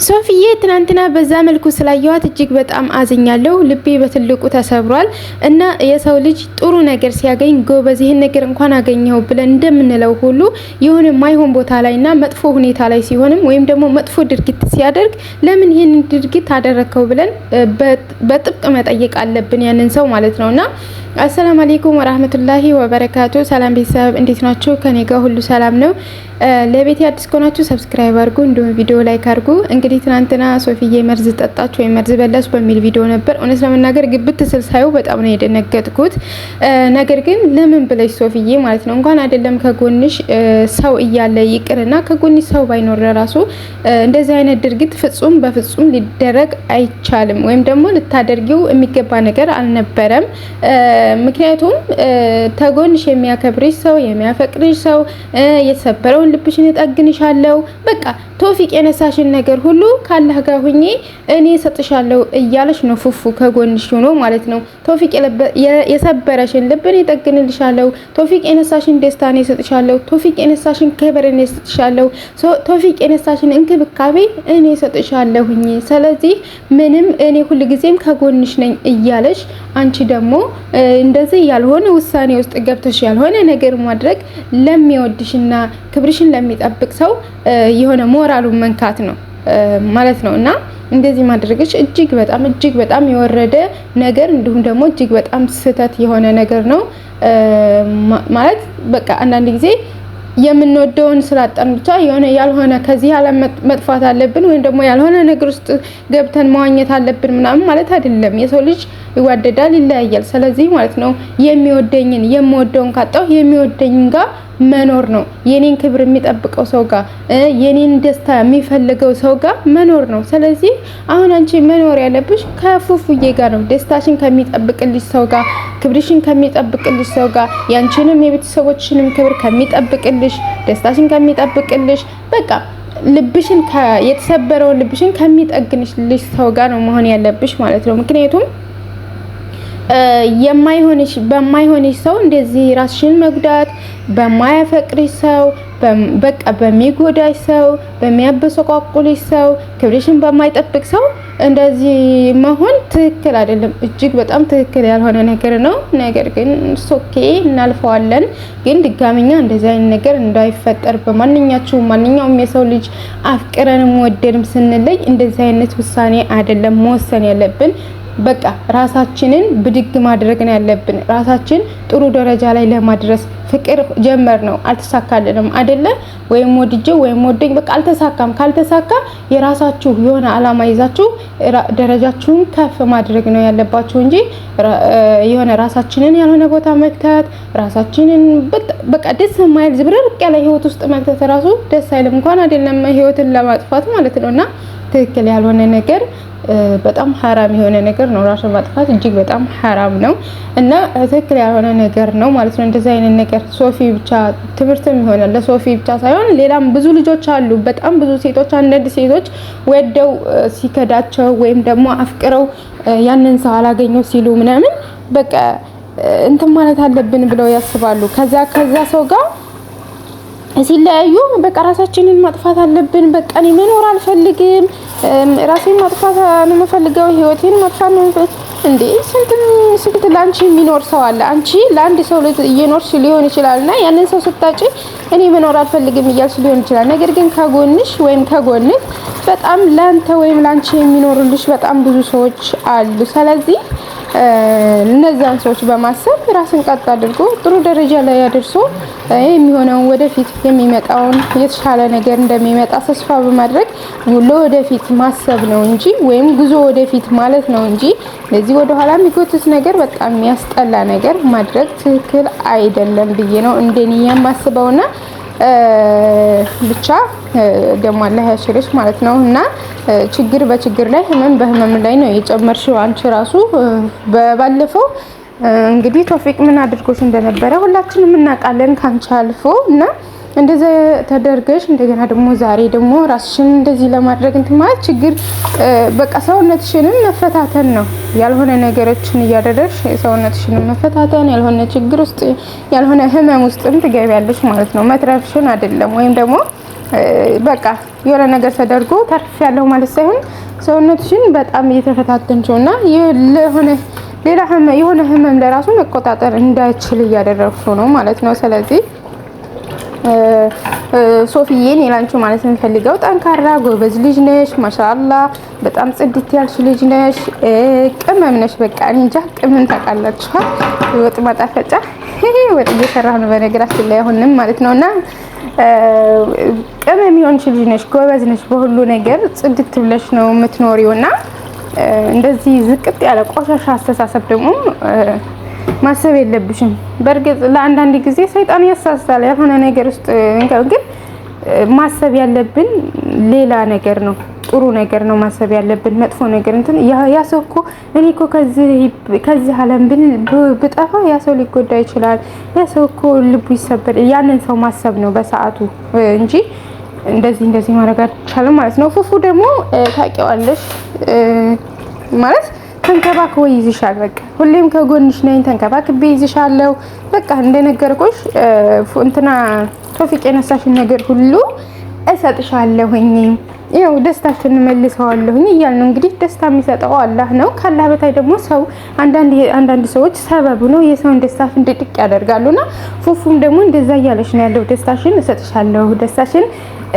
ሶፊዬ ትናንትና በዛ መልኩ ስላየዋት እጅግ በጣም አዝኛለሁ። ልቤ በትልቁ ተሰብሯል። እና የሰው ልጅ ጥሩ ነገር ሲያገኝ ጎበዝ ይሄን ነገር እንኳን አገኘው ብለን እንደምንለው ሁሉ የሆነ ማይሆን ቦታ ላይና መጥፎ ሁኔታ ላይ ሲሆንም ወይም ደግሞ መጥፎ ድርጊት ሲያደርግ ለምን ይሄን ድርጊት አደረከው ብለን በጥብቅ መጠየቅ አለብን ያንን ሰው ማለት ነውና አሰላሙ አለይኩም ወራህመቱላሂ ወበረካቱ። ሰላም ቤተሰብ እንዴት ናችሁ? ከኔ ጋር ሁሉ ሰላም ነው። ለቤት አዲስ ከሆናችሁ ሰብስክራይብ አድርጉ፣ እንዲሁም ቪዲዮ ላይክ አድርጉ። እንግዲህ ትናንትና ሶፊዬ መርዝ ጠጣች ወይ መርዝ በላች በሚል ቪዲዮ ነበር። እውነት ለመናገር ግብት ስል ሳይው በጣም ነው የደነገጥኩት። ነገር ግን ለምን ብለሽ ሶፊዬ ማለት ነው እንኳን አይደለም ከጎንሽ ሰው እያለ ይቅርና ከጎንሽ ሰው ባይኖር ራሱ እንደዚህ አይነት ድርጊት ፍጹም በፍጹም ሊደረግ አይቻልም፣ ወይም ደግሞ ልታደርጊው የሚገባ ነገር አልነበረም። ምክንያቱም ተጎንሽ የሚያከብርሽ ሰው የሚያፈቅርሽ ሰው የተሰበረውን ልብሽን እጠግንሻለሁ በቃ ቶፊቅ የነሳሽን ነገር ሁሉ ካላህ ጋር ሁኚ እኔ ሰጥሻለሁ እያለሽ ነው ፉፉ ከጎንሽ ሆኖ ማለት ነው። ቶፊቅ የሰበረሽን ልብን እጠግንልሻለሁ፣ ቶፊቅ የነሳሽን ደስታን እሰጥሻለሁ፣ ቶፊቅ የነሳሽን ክብርን እሰጥሻለሁ፣ ቶፊቅ የነሳሽን እንክብካቤ እኔ ሰጥሻለሁኝ። ስለዚህ ምንም እኔ ሁሉ ጊዜም ከጎንሽ ነኝ እያለሽ አንቺ ደግሞ እንደዚህ ያልሆነ ውሳኔ ውስጥ ገብተሽ ያልሆነ ነገር ማድረግ ለሚወድሽና ክብርሽን ለሚጠብቅ ሰው የሆነ ሞራሉን መንካት ነው ማለት ነው። እና እንደዚህ ማድረግሽ እጅግ በጣም የወረደ ነገር እንዲሁም ደግሞ እጅግ በጣም ስህተት የሆነ ነገር ነው ማለት በቃ አንዳንድ ጊዜ የምንወደውን ስላጣን ብቻ የሆነ ያልሆነ ከዚህ ዓለም መጥፋት አለብን ወይም ደግሞ ያልሆነ ነገር ውስጥ ገብተን መዋኘት አለብን ምናምን ማለት አይደለም። የሰው ልጅ ይዋደዳል፣ ይለያያል። ስለዚህ ማለት ነው የሚወደኝን የምወደውን ካጣው የሚወደኝን ጋር መኖር ነው። የኔን ክብር የሚጠብቀው ሰው ጋር የኔን ደስታ የሚፈልገው ሰው ጋር መኖር ነው። ስለዚህ አሁን አንቺ መኖር ያለብሽ ከፉፉዬ ጋር ነው። ደስታሽን ከሚጠብቅልሽ ሰው ጋር፣ ክብርሽን ከሚጠብቅልሽ ሰው ጋር፣ ያንቺንም የቤተሰቦችንም ክብር ከሚጠብቅልሽ፣ ደስታሽን ከሚጠብቅልሽ በቃ ልብሽን የተሰበረውን ልብሽን ከሚጠግንልሽ ሰው ጋር ነው መሆን ያለብሽ ማለት ነው። ምክንያቱም በማይሆንሽ ሰው እንደዚህ ራስሽን መጉዳት፣ በማያፈቅርሽ ሰው በቃ በሚጎዳሽ ሰው፣ በሚያበሰቋቁልሽ ሰው፣ ክብርሽን በማይጠብቅ ሰው እንደዚህ መሆን ትክክል አይደለም። እጅግ በጣም ትክክል ያልሆነ ነገር ነው። ነገር ግን ሶኬ እናልፈዋለን። ግን ድጋሚኛ እንደዚህ አይነት ነገር እንዳይፈጠር ማንኛውም የሰው ልጅ አፍቅረንም ወደድም ስንለይ እንደዚህ አይነት ውሳኔ አይደለም መወሰን ያለብን። በቃ ራሳችንን ብድግ ማድረግ ነው ያለብን። ራሳችን ጥሩ ደረጃ ላይ ለማድረስ ፍቅር ጀመር ነው አልተሳካልንም አይደለ? ወይም ወድጄው ወይም ወደኝ በቃ አልተሳካም። ካልተሳካ የራሳችሁ የሆነ አላማ ይዛችሁ ደረጃችሁን ከፍ ማድረግ ነው ያለባችሁ እንጂ የሆነ ራሳችንን ያልሆነ ቦታ መክተት፣ ራሳችንን በቃ ደስ የማይል ዝብርቅ ያለ ህይወት ውስጥ መክተት ራሱ ደስ አይልም። እንኳን አይደለም ህይወትን ለማጥፋት ማለት ነውና ትክክል ያልሆነ ነገር በጣም ሐራም የሆነ ነገር ነው። ራስን ማጥፋት እጅግ በጣም ሐራም ነው እና ትክክል ያልሆነ ነገር ነው ማለት ነው። እንደዚህ አይነት ነገር ሶፊ ብቻ ትምህርትም ይሆናል ለሶፊ ብቻ ሳይሆን ሌላም ብዙ ልጆች አሉ። በጣም ብዙ ሴቶች አንዳንድ ሴቶች ወደው ሲከዳቸው ወይም ደግሞ አፍቅረው ያንን ሰው አላገኘው ሲሉ ምናምን በቃ እንትን ማለት አለብን ብለው ያስባሉ። ከዛ ሰው ጋር ሲለያዩ በቃ ራሳችንን ማጥፋት አለብን። በቃ እኔ መኖር አልፈልግም፣ ራሴን ማጥፋት ነው የምፈልገው፣ ህይወቴን ማጥፋት ነው እንዴ! ስንት ላንቺ የሚኖር ሰው አለ። አንቺ ለአንድ ሰው እየኖርሽ ሊሆን ይችላልና ያንን ሰው ስታጪ እኔ መኖር አልፈልግም እያልሽ ሊሆን ይችላል። ነገር ግን ከጎንሽ ወይም ከጎንሽ በጣም ላንተ ወይም ላንቺ የሚኖሩልሽ በጣም ብዙ ሰዎች አሉ። ስለዚህ እነዛን ሰዎች በማሰብ ራስን ቀጥ አድርጎ ጥሩ ደረጃ ላይ ያደርሶ የሚሆነውን ወደፊት የሚመጣውን የተሻለ ነገር እንደሚመጣ ተስፋ በማድረግ ለወደፊት ማሰብ ነው እንጂ ወይም ጉዞ ወደፊት ማለት ነው እንጂ ለዚህ ወደ ኋላ የሚጎትት ነገር በጣም የሚያስጠላ ነገር ማድረግ ትክክል አይደለም ብዬ ነው እንደኔ የማስበውና ብቻ ደግሞ አላህ ያሽርሽ ማለት ነው። እና ችግር በችግር ላይ ህመም በህመም ላይ ነው የጨመርሽው አንቺ ራሱ ባለፈው እንግዲህ ቶፊቅ ምን አድርጎሽ እንደነበረ ሁላችንም እናውቃለን ካንቺ አልፎ እና እንደዛ ተደርገሽ እንደገና ደግሞ ዛሬ ደግሞ ራስሽን እንደዚህ ለማድረግ እንትን ማለት ችግር በቃ ሰውነትሽንም መፈታተን ነው። ያልሆነ ነገሮችን እያደረግሽ ሰውነትሽንም መፈታተን ያልሆነ ችግር ውስጥ ያልሆነ ህመም ውስጥም ትገቢያለሽ ማለት ነው። መትረፍሽን አይደለም ወይም ደግሞ በቃ የሆነ ነገር ተደርጎ ተርፍ ያለው ማለት ሳይሆን ሰውነትሽን በጣም እየተፈታተንሽውና የሆነ ህመም ለራሱ መቆጣጠር እንዳይችል እያደረግሽው ነው ማለት ነው። ስለዚህ ሶፊዬን የላንቺ ማለት የምፈልገው ጠንካራ ጎበዝ ልጅ ነሽ። ማሻአላ በጣም ጽድት ያልሽ ልጅ ነሽ። ቅመም ነሽ። በቃ እንጃ ቅመም ታውቃላችሁ። ወጥ ማጣፈጫ ወጥ እየሰራሁ ነው በነገራችን ላይ አሁንም ማለት ነውና ቅመም የሆንሽ ልጅ ነሽ። ጎበዝ ነሽ። በሁሉ ነገር ጽድት ብለሽ ነው የምትኖሪውና እንደዚህ ዝቅጥ ያለ ቆሻሻ አስተሳሰብ ደግሞ ማሰብ የለብሽም። በእርግጥ ለአንዳንድ ጊዜ ሰይጣን ያሳሳል ያልሆነ ነገር ውስጥ ግን ማሰብ ያለብን ሌላ ነገር ነው። ጥሩ ነገር ነው ማሰብ ያለብን። መጥፎ ነገር እንትን ያ ሰው እኮ እኔ እኮ ከዚህ ዓለም ብጠፋ ያ ሰው ሊጎዳ ይችላል። ያ ሰው እኮ ልቡ ይሰበር። ያንን ሰው ማሰብ ነው በሰዓቱ እንጂ እንደዚህ ማድረግ አይቻልም ማለት ነው። ፉፉ ደግሞ ታውቂዋለሽ ማለት ተንከባክቦ ይዝሻል። በቃ ሁሌም ከጎንሽ ነኝ፣ ተንከባክቤ ይዝሻለሁ። በቃ እንደነገርኩሽ እንትና ቶፊቅ የነሳሽን ነገር ሁሉ እሰጥሻለሁኝ፣ ይኸው ደስታሽን መልሰዋለሁኝ እያልን ነው እንግዲህ። ደስታ የሚሰጠው አላህ ነው። ካላህ በታይ ደግሞ ሰው አንዳንድ ሰዎች ሰበብ ነው የሰውን ደስታ ፍንድቅ ያደርጋሉና ፉፉም ደግሞ እንደዛ እያለሽ ነው ያለው። ደስታሽን እሰጥሻለሁ፣ ደስታሽን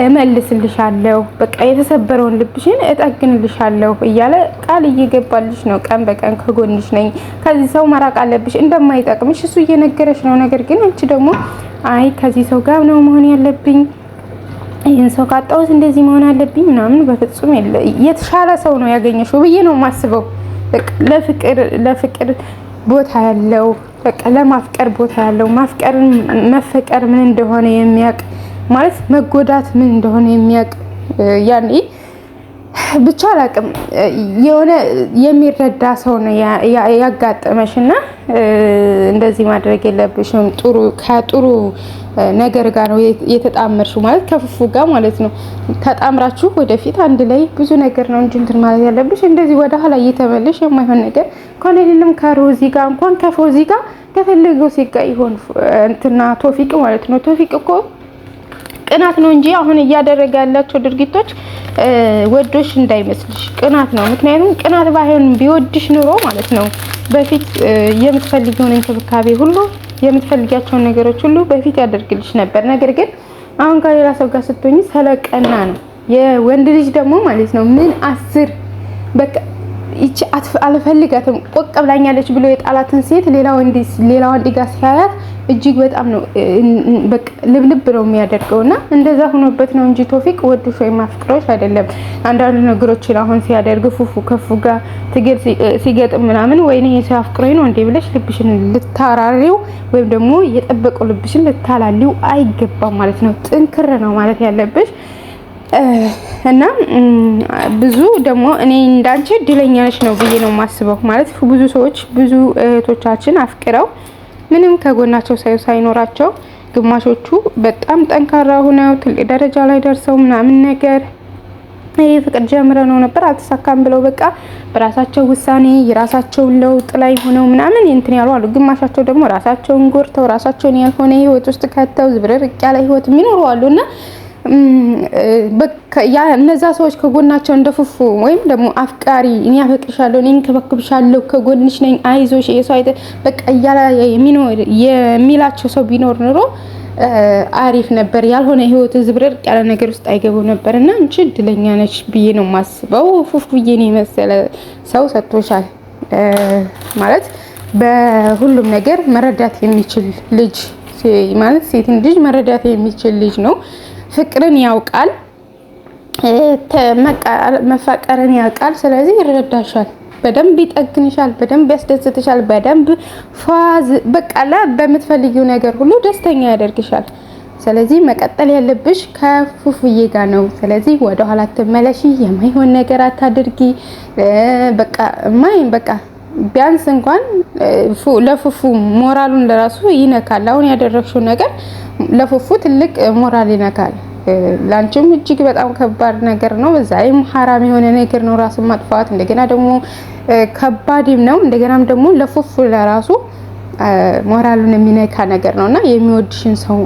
እመልስልሻለሁ፣ በቃ የተሰበረውን ልብሽን እጠግንልሻለሁ እያለ ቃል እየገባልሽ ነው። ቀን በቀን ከጎንሽ ነኝ፣ ከዚህ ሰው መራቅ አለብሽ እንደማይጠቅምሽ እሱ እየነገረሽ ነው። ነገር ግን አንቺ ደግሞ አይ ከዚህ ሰው ጋር ነው መሆን ያለብኝ፣ ይህን ሰው ካጣሁት እንደዚህ መሆን አለብኝ ምናምን በፍጹም የለ። የተሻለ ሰው ነው ያገኘሽው ብዬ ነው የማስበው። በቃ ለፍቅር ቦታ ያለው፣ በቃ ለማፍቀር ቦታ ያለው፣ ማፍቀርን መፈቀር ምን እንደሆነ የሚያውቅ ማለት መጎዳት ምን እንደሆነ የሚያውቅ ያኔ ብቻ አላውቅም የሆነ የሚረዳ ሰው ነው ያጋጠመሽና እንደዚህ ማድረግ የለብሽም። ከጥሩ ነገር ጋር ነው የተጣመርሽው ማለት ከፉፉ ጋር ማለት ነው። ተጣምራችሁ ወደፊት አንድ ላይ ብዙ ነገር ነው እንጂ እንትን ማለት ያለብሽ እንደዚህ ወደ ኋላ እየተመለሽ የማይሆን ነገር ኮኔልንም ከሮዚ ጋር እንኳን ከፎዚ ጋር ከፈለገው ሲጋ ይሆን እንትና ቶፊቅ ማለት ነው። ቶፊቅ እኮ ቅናት ነው እንጂ አሁን እያደረገ ያላቸው ድርጊቶች ወዶሽ እንዳይመስልሽ ቅናት ነው። ምክንያቱም ቅናት ባይሆን ቢወድሽ ኑሮ ማለት ነው በፊት የምትፈልጊውን እንክብካቤ ሁሉ የምትፈልጊያቸውን ነገሮች ሁሉ በፊት ያደርግልሽ ነበር። ነገር ግን አሁን ከሌላ ሰው ጋር ስትሆኚ ስለቀና ነው። የወንድ ልጅ ደግሞ ማለት ነው ምን አስር በቃ ይቺ አልፈልጋትም ቆቅ ብላኛለች ብሎ የጣላትን ሴት ሌላ ወንድ ጋር ሲያያት እጅግ በጣም ነው በቃ ልብልብ ነው የሚያደርገውና እንደዛ ሆኖበት ነው እንጂ ቶፊቅ ወድሽ ወይ ማፍቅሮሽ አይደለም። አንዳንድ ነገሮችን አሁን ሲያደርግ ፉፉ ከፉ ጋር ትግል ሲገጥም ምናምን ወይኔ ሲያፍቅሮኝ ነው እንዴ ብለሽ ልብሽን ልታራሪው ወይም ደግሞ የጠበቀው ልብሽን ልታላሊው አይገባም ማለት ነው። ጥንክር ነው ማለት ያለብሽ። እና ብዙ ደግሞ እኔ እንዳንቺ እድለኛ ነሽ ነው ብዬ ነው የማስበው። ማለት ብዙ ሰዎች ብዙ እህቶቻችን አፍቅረው ምንም ከጎናቸው ሳይኖራቸው ግማሾቹ በጣም ጠንካራ ሆነው ትልቅ ደረጃ ላይ ደርሰው ምናምን ነገር ይሄ ፍቅር ጀምረው ነው ነበር አልተሳካም ብለው በቃ በራሳቸው ውሳኔ የራሳቸው ለውጥ ላይ ሆነው ምናምን እንትን ያሉ አሉ። ግማሻቸው ደግሞ ራሳቸውን ጎርተው ራሳቸውን ያልሆነ ህይወት ውስጥ ከተው ዝብርርቅ ያለ ህይወት የሚኖሩ አሉና እነዛ ሰዎች ከጎናቸው እንደፉፉ ወይም ደግሞ አፍቃሪ እኔ አፈቅርሻለሁ እኔ እንከባከብሻለሁ ከጎንሽ ነኝ አይዞሽ የሰው በቃ እያለ የሚላቸው ሰው ቢኖር ኑሮ አሪፍ ነበር። ያልሆነ ህይወት ዝብርርቅ ያለ ነገር ውስጥ አይገቡ ነበርና አንቺ እድለኛ ነሽ ብዬ ነው የማስበው። ፉፉዬ ነው የመሰለ ሰው ሰጥቶሻል ማለት በሁሉም ነገር መረዳት የሚችል ልጅ ማለት ሴትን ልጅ መረዳት የሚችል ልጅ ነው። ፍቅርን ያውቃል፣ መፋቀርን ያውቃል። ስለዚህ ይረዳሻል፣ በደንብ ይጠግንሻል፣ በደንብ ያስደስትሻል፣ በደንብ ፏዝ በቃላ በምትፈልጊው ነገር ሁሉ ደስተኛ ያደርግሻል። ስለዚህ መቀጠል ያለብሽ ከፉፉዬ ጋር ነው። ስለዚህ ወደ ኋላ ተመለሺ፣ የማይሆን ነገር አታድርጊ። በቃ ቢያንስ እንኳን ለፉፉ ሞራሉን ለራሱ ይነካል። አሁን ያደረግሽው ነገር ለፉፉ ትልቅ ሞራል ይነካል። ላንቺም እጅግ በጣም ከባድ ነገር ነው። በዛይም ሐራም የሆነ ነገር ነው ራስን ማጥፋት። እንደገና ደግሞ ከባድም ነው። እንደገናም ደግሞ ለፉፉ ለራሱ ሞራሉን የሚነካ ነገር ነውና የሚወድሽን ሰው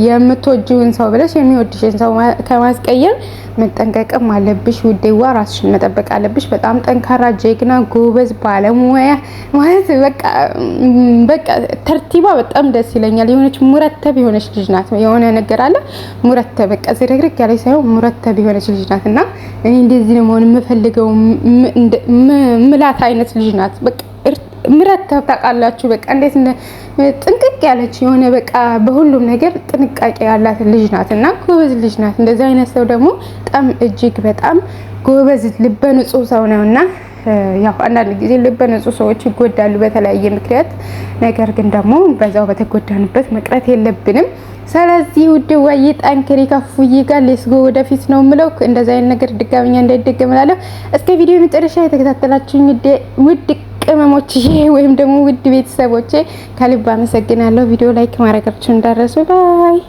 የምትወጂውን ሰው ብለሽ የሚወድሽን ሰው ከማስቀየም መጠንቀቅም አለብሽ ውዴዋ። ራስሽን መጠበቅ አለብሽ። በጣም ጠንካራ ጀግና ጎበዝ ባለሙያ ማለት በቃ ተርቲባ በጣም ደስ ይለኛል። የሆነች ሙረተብ የሆነች ልጅ ናት። የሆነ ነገር አለ ሙረተብ በቃ ዝርግርግ ያለች ሳይሆን ሙረተብ የሆነች ልጅ ናት እና እኔ እንደዚህ ነው መሆን የምፈልገው ምላት አይነት ልጅ ናት። በቃ ምረተብ ታውቃላችሁ። በቃ እንዴት ጥንቅቅ ያለች የሆነ በቃ በሁሉም ነገር ጥንቃቄ ያላት ልጅ ናት እና ጎበዝ ልጅ ናት። እንደዚህ አይነት ሰው ደግሞ በጣም እጅግ በጣም ጎበዝ ልበ ንጹህ ሰው ነውና ያው አንዳንድ ጊዜ ልበ ንጹህ ሰዎች ይጎዳሉ በተለያየ ምክንያት። ነገር ግን ደግሞ በዛው በተጎዳንበት መቅረት የለብንም። ስለዚህ ውድ ወይ ጠንክሪ ከፉይ ጋር ሌስጎ ወደፊት ነው የምለው። እንደዚህ አይነት ነገር ድጋሚኛ እንዳይደገም እላለሁ። እስከ ቪዲዮ መጨረሻ የተከታተላችሁኝ ውድ ቅመሞች ወይም ደግሞ ውድ ቤተሰቦቼ ከልብ አመሰግናለሁ። ቪዲዮ ላይክ ማድረጋችሁን እንዳትረሱ። ባይ